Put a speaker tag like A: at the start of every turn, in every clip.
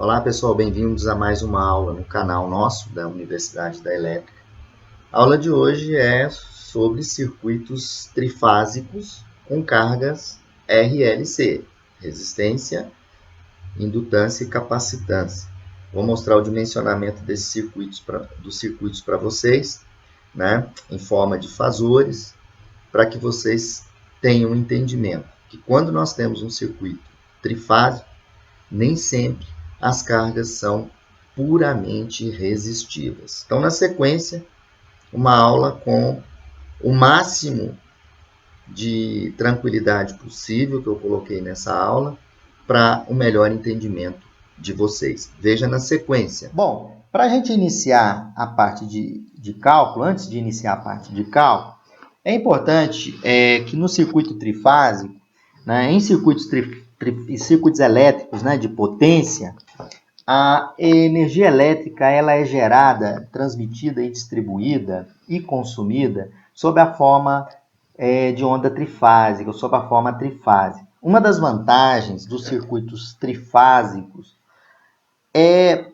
A: Olá pessoal, bem-vindos a mais uma aula no canal nosso da Universidade da Elétrica. A aula de hoje é sobre circuitos trifásicos com cargas RLC, resistência, indutância e capacitância. Vou mostrar o dimensionamento dos circuitos para vocês, né, em forma de fasores, para que vocês tenham um entendimento que quando nós temos um circuito trifásico, nem sempre as cargas são puramente resistivas. Então, na sequência, uma aula com o máximo de tranquilidade possível que eu coloquei nessa aula para o melhor entendimento de vocês. Veja na sequência. Bom, para a gente iniciar a parte de cálculo, antes de iniciar a parte de cálculo, é importante que no circuito trifásico, né, em circuitos elétricos, né, de potência, a energia elétrica ela é gerada, transmitida e distribuída e consumida sob a forma de onda trifásica, sob a forma trifásica. Uma das vantagens dos circuitos trifásicos é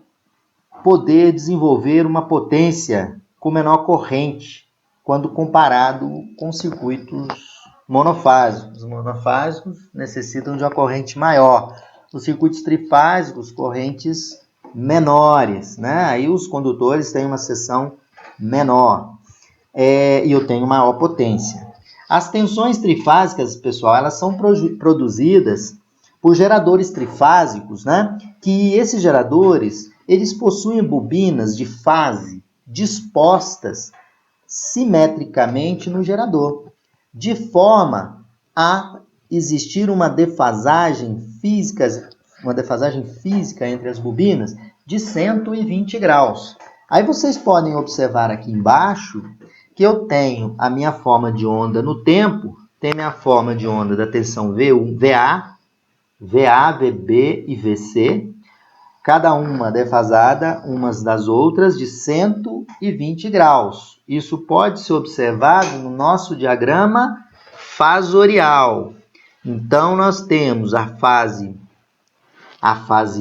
A: poder desenvolver uma potência com menor corrente quando comparado com circuitos monofásicos. Os monofásicos necessitam de uma corrente maior. Os circuitos trifásicos, correntes menores, né? Aí os condutores têm uma seção menor e eu tenho maior potência. As tensões trifásicas, pessoal, elas são produzidas por geradores trifásicos, né? Que esses geradores, eles possuem bobinas de fase dispostas simetricamente no gerador, de forma a existir uma defasagem física entre as bobinas de 120 graus. Aí vocês podem observar aqui embaixo que eu tenho a minha forma de onda no tempo, tem minha forma de onda da tensão V1, VA, VB e VC, cada uma defasada umas das outras de 120 graus. Isso pode ser observado no nosso diagrama fasorial. Então, nós temos a fase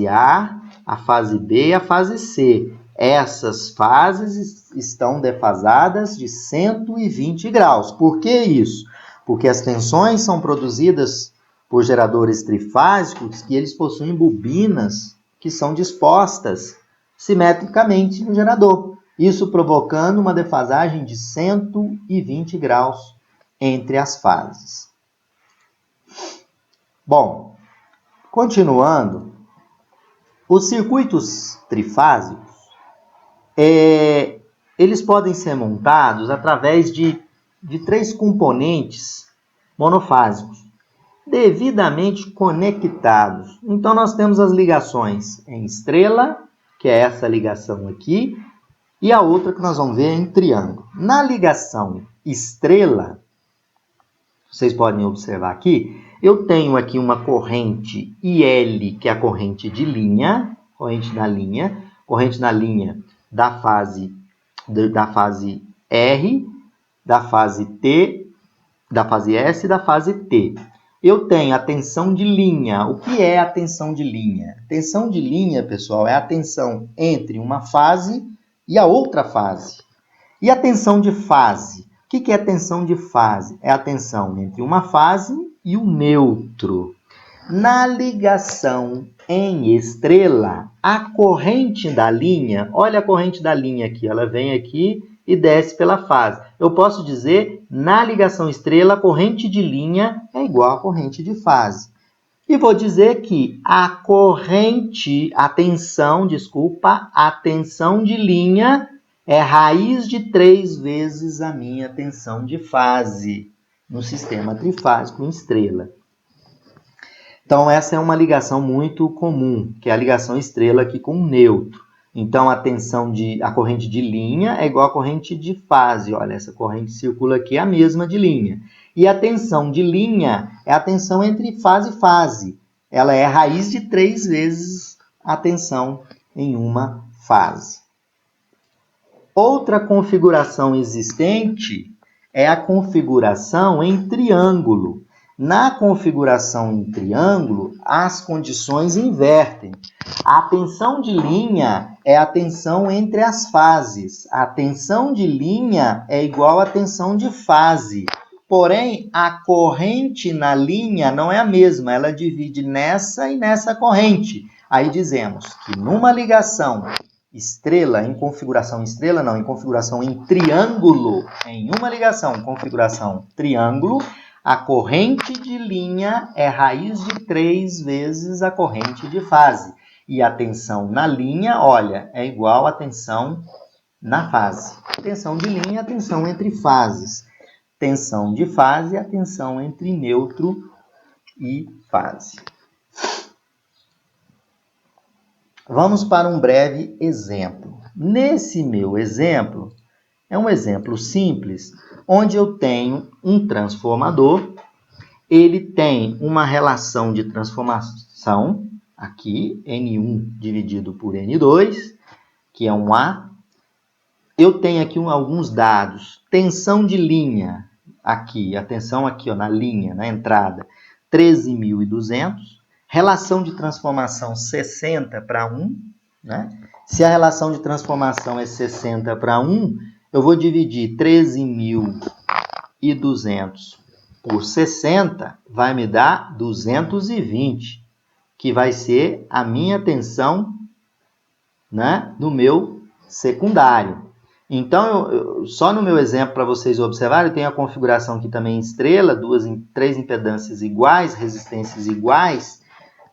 A: A, a fase B e a fase C. Essas fases estão defasadas de 120 graus. Por que isso? Porque as tensões são produzidas por geradores trifásicos que eles possuem bobinas que são dispostas simetricamente no gerador. Isso provocando uma defasagem de 120 graus entre as fases. Bom, continuando, os circuitos trifásicos, eles podem ser montados através de 3 componentes monofásicos, devidamente conectados. Então, nós temos as ligações em estrela, que é essa ligação aqui, e a outra que nós vamos ver em triângulo. Na ligação estrela, vocês podem observar aqui, eu tenho aqui uma corrente IL, que é a corrente de linha, corrente na linha da fase R, da fase T, da fase S e da fase T. Eu tenho a tensão de linha. O que é a tensão de linha? A tensão de linha, pessoal, é a tensão entre uma fase e a outra fase. E a tensão de fase? O que é a tensão de fase? É a tensão entre uma fase e o neutro. Na ligação em estrela, a corrente da linha, olha a corrente da linha aqui, ela vem aqui e desce pela fase. Eu posso dizer, na ligação estrela, a corrente de linha é igual à corrente de fase. E vou dizer que a tensão de linha é raiz de 3 vezes a minha tensão de fase no sistema trifásico em estrela. Então, essa é uma ligação muito comum, que é a ligação estrela aqui com o neutro. Então, a corrente de linha é igual à corrente de fase. Olha, essa corrente circula aqui, é a mesma de linha. E a tensão de linha é a tensão entre fase e fase. Ela é raiz de 3 vezes a tensão em uma fase. Outra configuração existente é a configuração em triângulo. Na configuração em triângulo, as condições invertem. A tensão de linha é a tensão entre as fases. A tensão de linha é igual à tensão de fase. Porém, a corrente na linha não é a mesma. Ela divide nessa e nessa corrente. Aí dizemos que numa ligação estrela, em configuração estrela, não, em configuração em triângulo, em uma ligação em configuração triângulo, a corrente de linha é raiz de 3 vezes a corrente de fase. E a tensão na linha, olha, é igual à tensão na fase. Tensão de linha é a tensão entre fases. Tensão de fase é a tensão entre neutro e fase. Vamos para um breve exemplo. Nesse meu exemplo, é um exemplo simples, onde eu tenho um transformador, ele tem uma relação de transformação, aqui, N1 dividido por N2, que é um A. Eu tenho aqui alguns dados. Tensão de linha, aqui, a tensão aqui ó, na linha, na entrada, 13.200. Relação de transformação 60 para 1. Né? Se a relação de transformação é 60 para 1, eu vou dividir 13.200 por 60, vai me dar 220, que vai ser a minha tensão, né, no meu secundário. Então, só no meu exemplo, para vocês observarem, eu tenho a configuração aqui também em estrela, 3 impedâncias iguais, resistências iguais,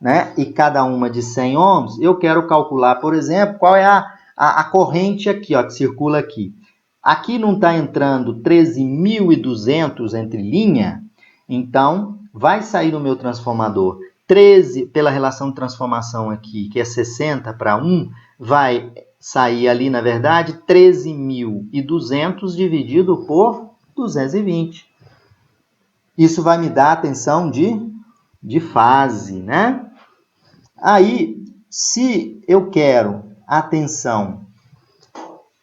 A: né, e cada uma de 100 ohms. Eu quero calcular, por exemplo, qual é a corrente aqui, ó, que circula aqui. Aqui não está entrando 13.200 entre linha, então vai sair no meu transformador 13, pela relação de transformação aqui, que é 60 para 1, vai sair ali, na verdade, 13.200 dividido por 220. Isso vai me dar a tensão de fase, né? Aí, se eu quero a tensão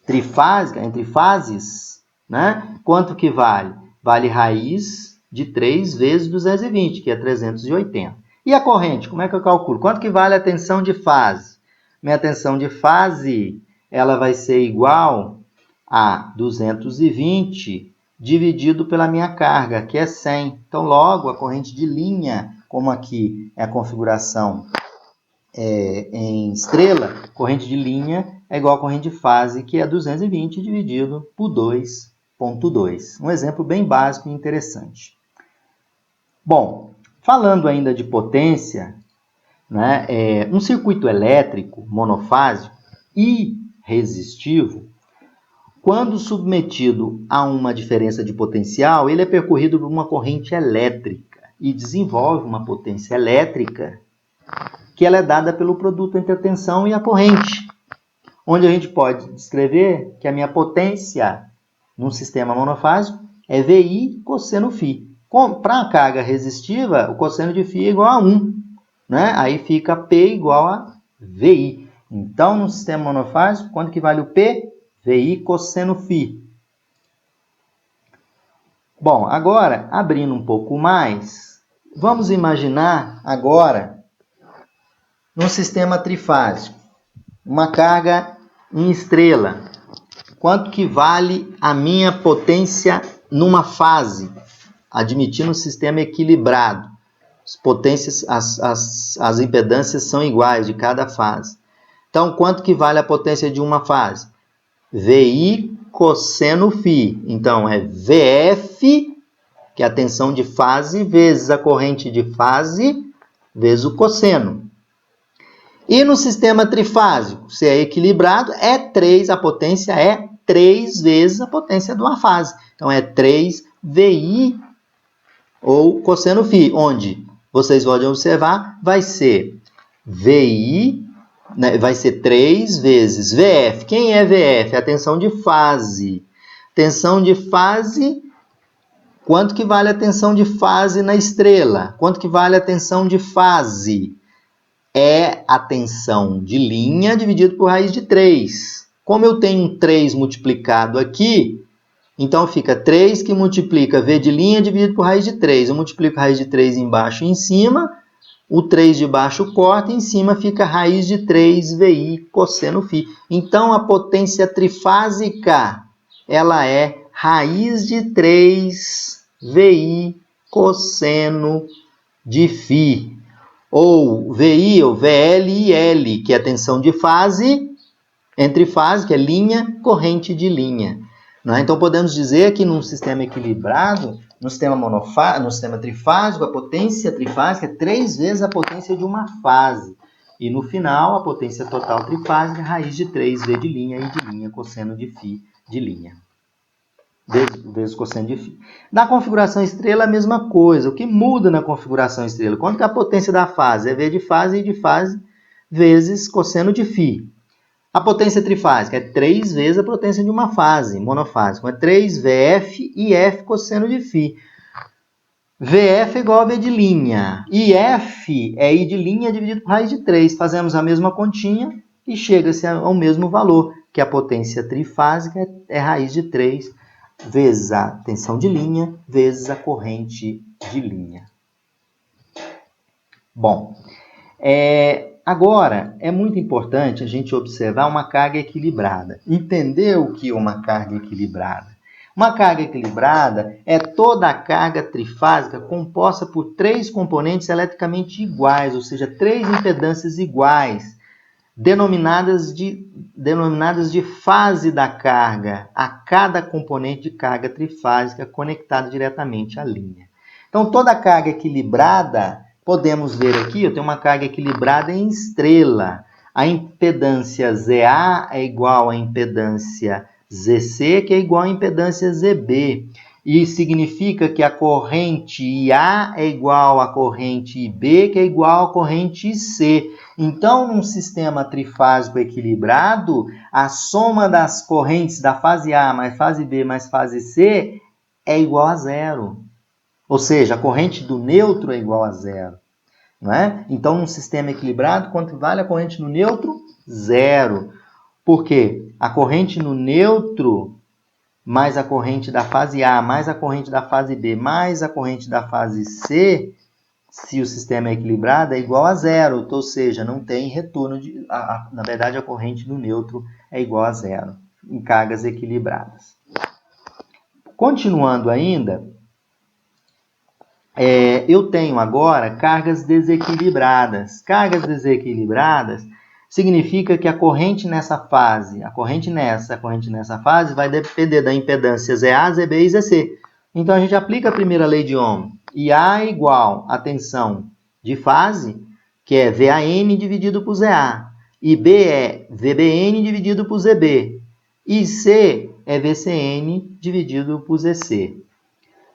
A: trifásica, entre fases, né? Quanto que vale? Vale raiz de 3 vezes 220, que é 380. E a corrente, como é que eu calculo? Quanto que vale a tensão de fase? Minha tensão de fase, ela vai ser igual a 220 dividido pela minha carga, que é 100. Então, logo, a corrente de linha, como aqui é a configuração em estrela, corrente de linha é igual a corrente de fase, que é 220 dividido por 2,2. Um exemplo bem básico e interessante. Bom, falando ainda de potência, né, um circuito elétrico monofásico e resistivo, quando submetido a uma diferença de potencial, ele é percorrido por uma corrente elétrica e desenvolve uma potência elétrica que ela é dada pelo produto entre a tensão e a corrente, onde a gente pode descrever que a minha potência num sistema monofásico é VI cosseno φ. Para a carga resistiva, o cosseno de φ é igual a 1, né? Aí fica P igual a VI. Então, no sistema monofásico, quanto que vale o P? VI cosseno φ. Bom, agora, abrindo um pouco mais, vamos imaginar agora num sistema trifásico, uma carga em estrela. Quanto que vale a minha potência numa fase, admitindo um sistema equilibrado? As potências, as impedâncias são iguais de cada fase. Então, quanto que vale a potência de uma fase? VI cosseno φ. Então, é VF, que é a tensão de fase, vezes a corrente de fase, vezes o cosseno. E no sistema trifásico, se é equilibrado, é 3, a potência é 3 vezes a potência de uma fase. Então, é 3 VI ou cosseno φ, onde vocês podem observar, vai ser VI, né, vai ser 3 vezes VF. Quem é VF? É a tensão de fase. Tensão de fase, quanto que vale a tensão de fase na estrela? Quanto que vale a tensão de fase? É a tensão de linha dividido por raiz de 3. Como eu tenho um 3 multiplicado aqui, Então, fica 3 que multiplica V de linha dividido por raiz de 3. Eu multiplico raiz de 3 embaixo e em cima. O 3 de baixo corta, em cima fica raiz de 3VI cosseno φ. Então, a potência trifásica, ela é raiz de 3VI cosseno de φ. Ou VI, ou VL e L, que é a tensão de fase entre fase, que é linha, corrente de linha. Então, podemos dizer que num sistema equilibrado, no sistema trifásico, a potência trifásica é 3 vezes a potência de uma fase. E no final, a potência total trifásica é raiz de 3V de linha e de linha cosseno de φ de linha. Vezes cosseno de φ. Na configuração estrela, a mesma coisa. O que muda na configuração estrela? Quanto que a potência da fase é V de fase e de fase vezes cosseno de φ. A potência trifásica é 3 vezes a potência de uma fase monofásica. É 3VF e F cosseno de φ. VF é igual a V de linha. E F é I de linha dividido por raiz de 3. Fazemos a mesma continha e chega-se ao mesmo valor, que a potência trifásica é raiz de 3 vezes a tensão de linha vezes a corrente de linha. Bom, agora, é muito importante a gente observar uma carga equilibrada. Entender o que é uma carga equilibrada? Uma carga equilibrada é toda a carga trifásica composta por 3 componentes eletricamente iguais, ou seja, 3 impedâncias iguais, denominadas de fase da carga, a cada componente de carga trifásica conectado diretamente à linha. Então, toda a carga equilibrada, podemos ver aqui, eu tenho uma carga equilibrada em estrela. A impedância ZA é igual à impedância ZC, que é igual à impedância ZB. E significa que a corrente IA é igual à corrente IB, que é igual à corrente IC. Então, num sistema trifásico equilibrado, a soma das correntes da fase A mais fase B mais fase C é igual a zero. Ou seja, a corrente do neutro é igual a zero. Não é? Então, num sistema equilibrado, quanto vale a corrente no neutro? Zero. Por quê? A corrente no neutro mais a corrente da fase A, mais a corrente da fase B, mais a corrente da fase C, se o sistema é equilibrado, é igual a zero. Ou seja, não tem retorno. Na verdade, a corrente no neutro é igual a zero em cargas equilibradas. Continuando ainda, eu tenho agora cargas desequilibradas. Cargas desequilibradas significa que a corrente nessa fase, a corrente nessa fase vai depender da impedância ZA, ZB e ZC. Então, a gente aplica a primeira lei de Ohm. IA é igual à tensão de fase, que é VAN dividido por ZA. E B é VBN dividido por ZB. E C é VCN dividido por ZC.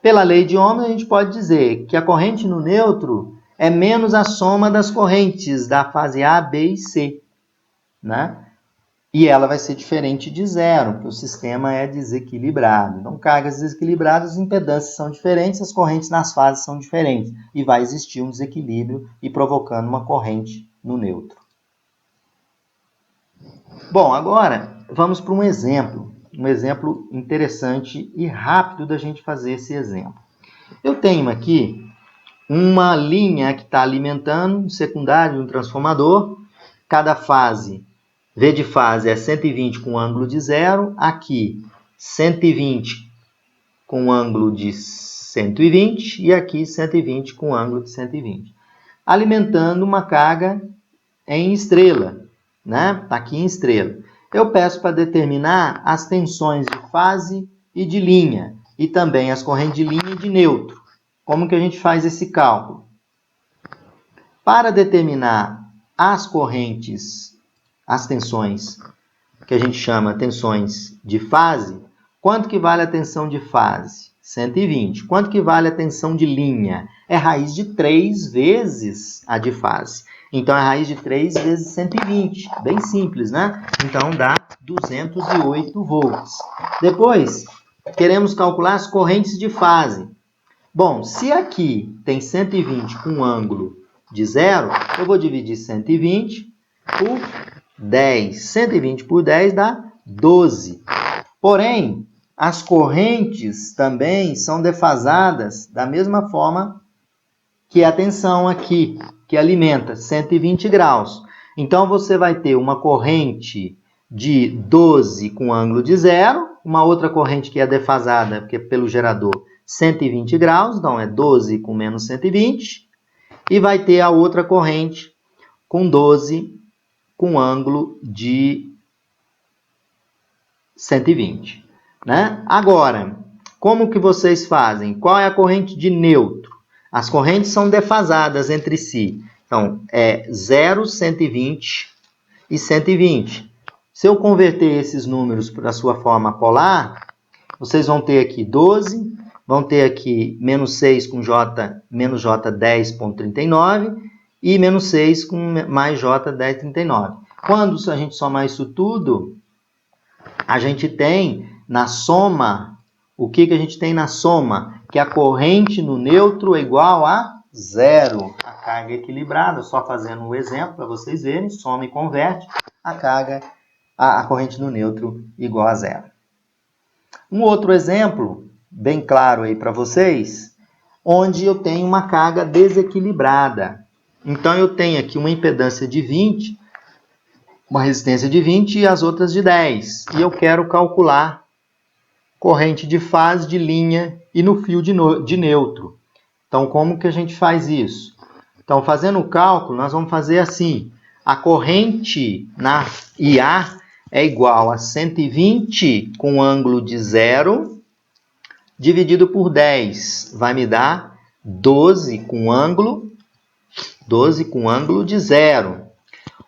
A: Pela lei de Ohm, a gente pode dizer que a corrente no neutro é menos a soma das correntes da fase A, B e C. Né? E ela vai ser diferente de zero, porque o sistema é desequilibrado. Então, cargas desequilibradas, as impedâncias são diferentes, as correntes nas fases são diferentes. E vai existir um desequilíbrio e provocando uma corrente no neutro. Bom, agora vamos para um exemplo interessante e rápido da gente fazer esse exemplo. Eu tenho aqui uma linha que está alimentando um secundário, um transformador. Cada fase, V de fase é 120 com ângulo de zero. Aqui, 120 com ângulo de 120. E aqui, 120 com ângulo de 120. Alimentando uma carga em estrela. Né? Está aqui em estrela. Eu peço para determinar as tensões de fase e de linha. E também as correntes de linha e de neutro. Como que a gente faz esse cálculo? Para determinar as correntes, as tensões, que a gente chama tensões de fase, quanto que vale a tensão de fase? 120. Quanto que vale a tensão de linha? É raiz de 3 vezes a de fase. Então, é raiz de 3 vezes 120. Bem simples, né? Então, dá 208 volts. Depois, queremos calcular as correntes de fase. Bom, se aqui tem 120 com ângulo de zero, eu vou dividir 120 por 10. 120 por 10 dá 12. Porém, as correntes também são defasadas da mesma forma que a tensão aqui, que alimenta 120 graus. Então, você vai ter uma corrente de 12 com ângulo de 0, uma outra corrente que é defasada, porque pelo gerador, 120 graus, então é 12 com menos 120, e vai ter a outra corrente com 12 com ângulo de 120. Né? Agora, como que vocês fazem? Qual é a corrente de neutro? As correntes são defasadas entre si. Então, é 0, 120 e 120. Se eu converter esses números para a sua forma polar, vocês vão ter aqui 12, vão ter aqui menos 6 com J, menos J 10,39 e menos 6 com mais J 10,39. Quando a gente somar isso tudo, a gente tem na soma, o que a gente tem na soma? Que a corrente no neutro é igual a 0. A carga equilibrada, só fazendo um exemplo para vocês verem, soma e converte, a corrente no neutro igual a 0. Um outro exemplo, bem claro aí para vocês, onde eu tenho uma carga desequilibrada. Então, eu tenho aqui uma impedância de 20, uma resistência de 20 e as outras de 10. E eu quero calcular corrente de fase, de linha e no fio de neutro. Então, como que a gente faz isso? Então, fazendo o cálculo, nós vamos fazer assim. A corrente na IA é igual a 120 com ângulo de 0, dividido por 10. Vai me dar 12 com ângulo de 0.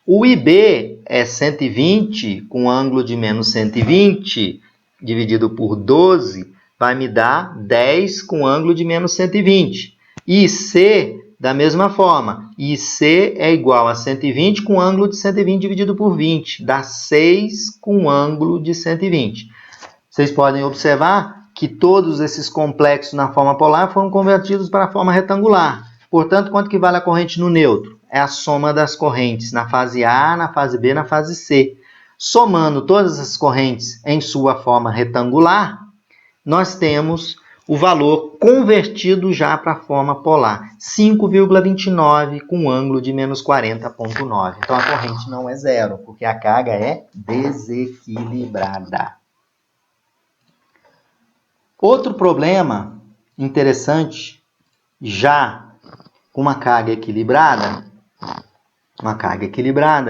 A: O IB é 120 com ângulo de menos 120, dividido por 12, vai me dar 10 com ângulo de menos 120. E IC, da mesma forma, IC é igual a 120 com ângulo de 120 dividido por 20, dá 6 com ângulo de 120. Vocês podem observar que todos esses complexos na forma polar foram convertidos para a forma retangular. Portanto, quanto que vale a corrente no neutro? É a soma das correntes na fase A, na fase B, na fase C. Somando todas as correntes em sua forma retangular, nós temos o valor convertido já para a forma polar, 5,29 com ângulo de menos 40,9. Então, a corrente não é 0, porque a carga é desequilibrada. Outro problema interessante, já com uma carga equilibrada,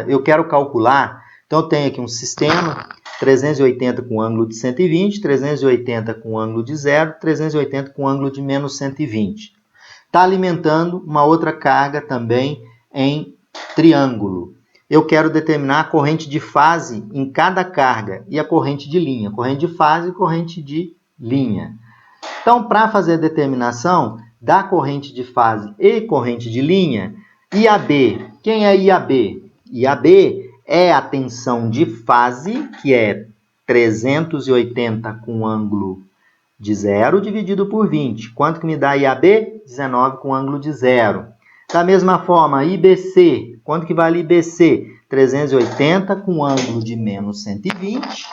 A: eu quero calcular. Então, eu tenho aqui um sistema, 380 com ângulo de 120, 380 com ângulo de 0, 380 com ângulo de menos 120. Está alimentando uma outra carga também em triângulo. Eu quero determinar a corrente de fase em cada carga e a corrente de linha. Corrente de fase e corrente de linha. Então, para fazer a determinação da corrente de fase e corrente de linha, IAB. Quem é IAB? IAB é a tensão de fase, que é 380 com ângulo de 0 dividido por 20. Quanto que me dá IAB? 19 com ângulo de 0. Da mesma forma, IBC. Quanto que vale IBC? 380 com ângulo de menos 120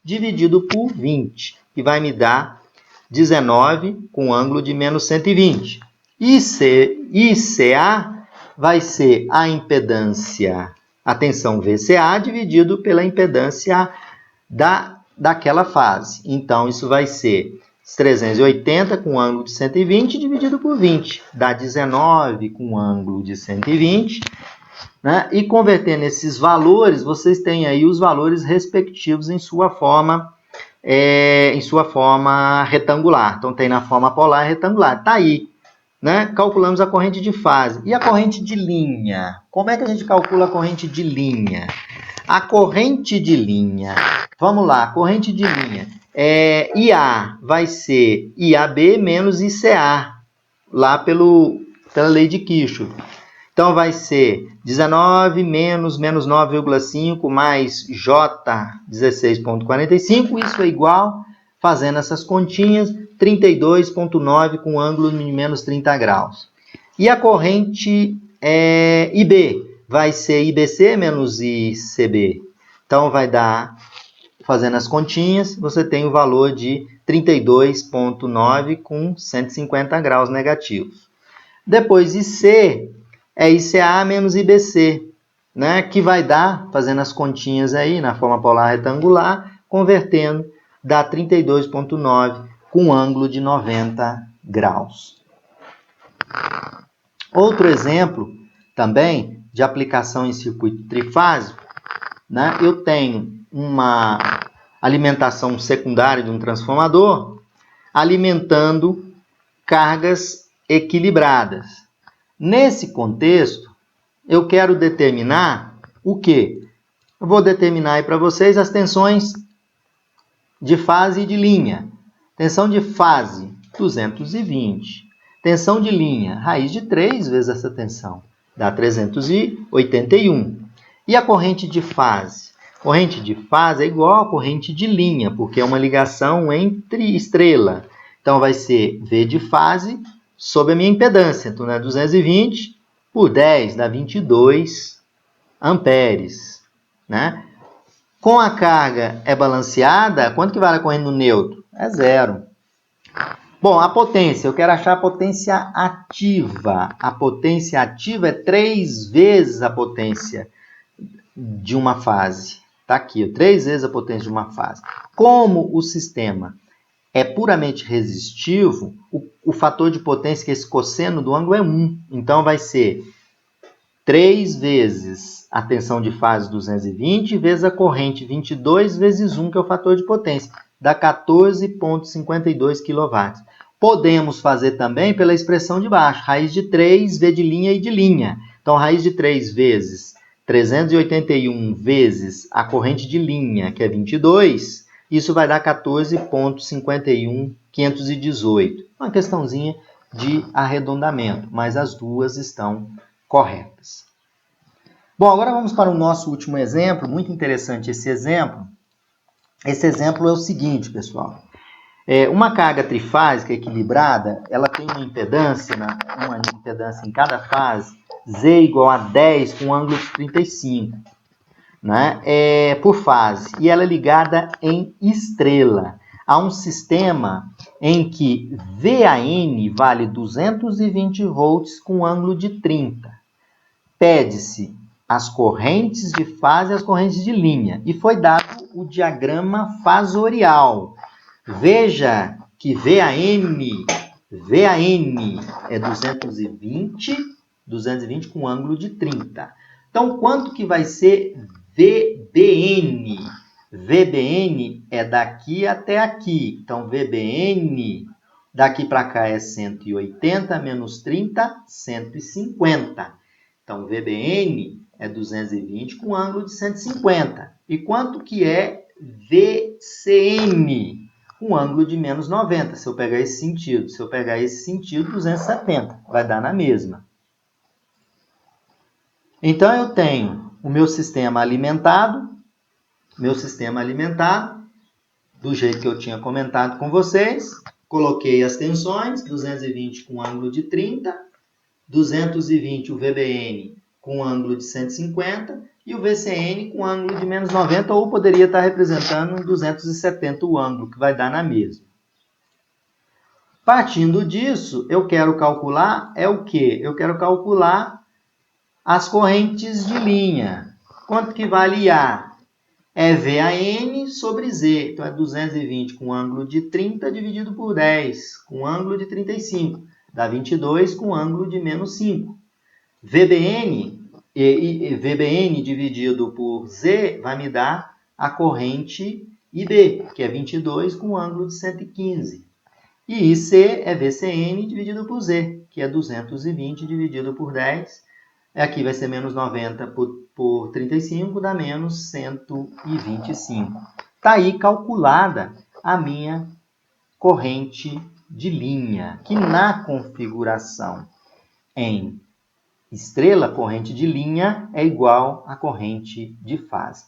A: dividido por 20, que vai me dar 19 com ângulo de menos 120. ICA vai ser a impedância, a tensão VCA dividido pela impedância daquela fase. Então, isso vai ser 380 com ângulo de 120 dividido por 20. Dá 19 com ângulo de 120. Né? E convertendo esses valores, vocês têm aí os valores respectivos em sua forma retangular. Então, tem na forma polar retangular. Está aí. Né? Calculamos a corrente de fase. E a corrente de linha? Como é que a gente calcula a corrente de linha? A corrente de linha, vamos lá, corrente de linha. IA vai ser IAB menos ICA, lá pela lei de Kirchhoff. Então, vai ser 19 menos 9,5 mais J 16,45. Isso é igual, fazendo essas continhas, 32,9 com ângulo de menos 30 graus. E a corrente IB vai ser IBC menos ICB. Então, vai dar, fazendo as continhas, você tem o valor de 32,9 com 150 graus negativos. Depois IC é ICA menos IBC, né? Que vai dar, fazendo as continhas aí na forma polar retangular, convertendo, dá 32,9 com ângulo de 90 graus. Outro exemplo também de aplicação em circuito trifásico, né? Eu tenho uma alimentação secundária de um transformador alimentando cargas equilibradas. Nesse contexto, eu quero determinar o quê? Eu vou determinar aí para vocês as tensões de fase e de linha. Tensão de fase, 220. Tensão de linha, raiz de 3 vezes essa tensão, dá 381. E a corrente de fase? Corrente de fase é igual à corrente de linha, porque é uma ligação entre estrela. Então, vai ser V de fase sobre a minha impedância. Então, é 220 por 10, dá 22 amperes. Né? Com a carga é balanceada, quanto que vale a corrente no neutro? É 0. Bom, a potência, eu quero achar a potência ativa. A potência ativa é 3 vezes a potência de uma fase. Está aqui, 3 vezes a potência de uma fase. Como o sistema é puramente resistivo, o fator de potência, que é esse cosseno do ângulo, é 1. Então, vai ser 3 vezes a tensão de fase 220 vezes a corrente 22 vezes 1, que é o fator de potência. Dá 14,52 kW. Podemos fazer também pela expressão de baixo, raiz de 3, V de linha e de linha. Então, raiz de 3 vezes 381 vezes a corrente de linha, que é 22, isso vai dar 14,51,518. Uma questãozinha de arredondamento, mas as duas estão corretas. Bom, agora vamos para o nosso último exemplo, muito interessante esse exemplo. Esse exemplo é o seguinte, pessoal. Uma carga trifásica equilibrada, ela tem uma impedância em cada fase, Z igual a 10 com ângulo de 35, né? Por fase. E ela é ligada em estrela. Há um sistema em que VAN vale 220 volts com ângulo de 30. Pede-se as correntes de fase e as correntes de linha. E foi dado o diagrama fasorial. Veja que VAN é 220 com ângulo de 30. Então, quanto que vai ser VBN? VBN é daqui até aqui. Então, VBN daqui para cá é 180 menos 30, 150. Então, VBN é 220 com ângulo de 150. E quanto que é VCN? Um ângulo de menos 90, se eu pegar esse sentido. Se eu pegar esse sentido, 270. Vai dar na mesma. Então, eu tenho o meu sistema alimentado, do jeito que eu tinha comentado com vocês. Coloquei as tensões, 220 com ângulo de 30, 220 o VBN com ângulo de 150 e o VCN com ângulo de menos 90, ou poderia estar representando 270 o ângulo, que vai dar na mesma. Partindo disso, eu quero calcular o quê? Eu quero calcular as correntes de linha. Quanto que vale A? É VAN sobre Z. Então, é 220 com ângulo de 30 dividido por 10, com ângulo de 35. Dá 22 com ângulo de menos 5. VBN dividido por Z vai me dar a corrente IB, que é 22 com ângulo de 115. E IC é VCN dividido por Z, que é 220 dividido por 10. Aqui vai ser menos 90 por 35, dá menos 125. Está aí calculada a minha corrente de linha, que na configuração em estrela, corrente de linha é igual à corrente de fase.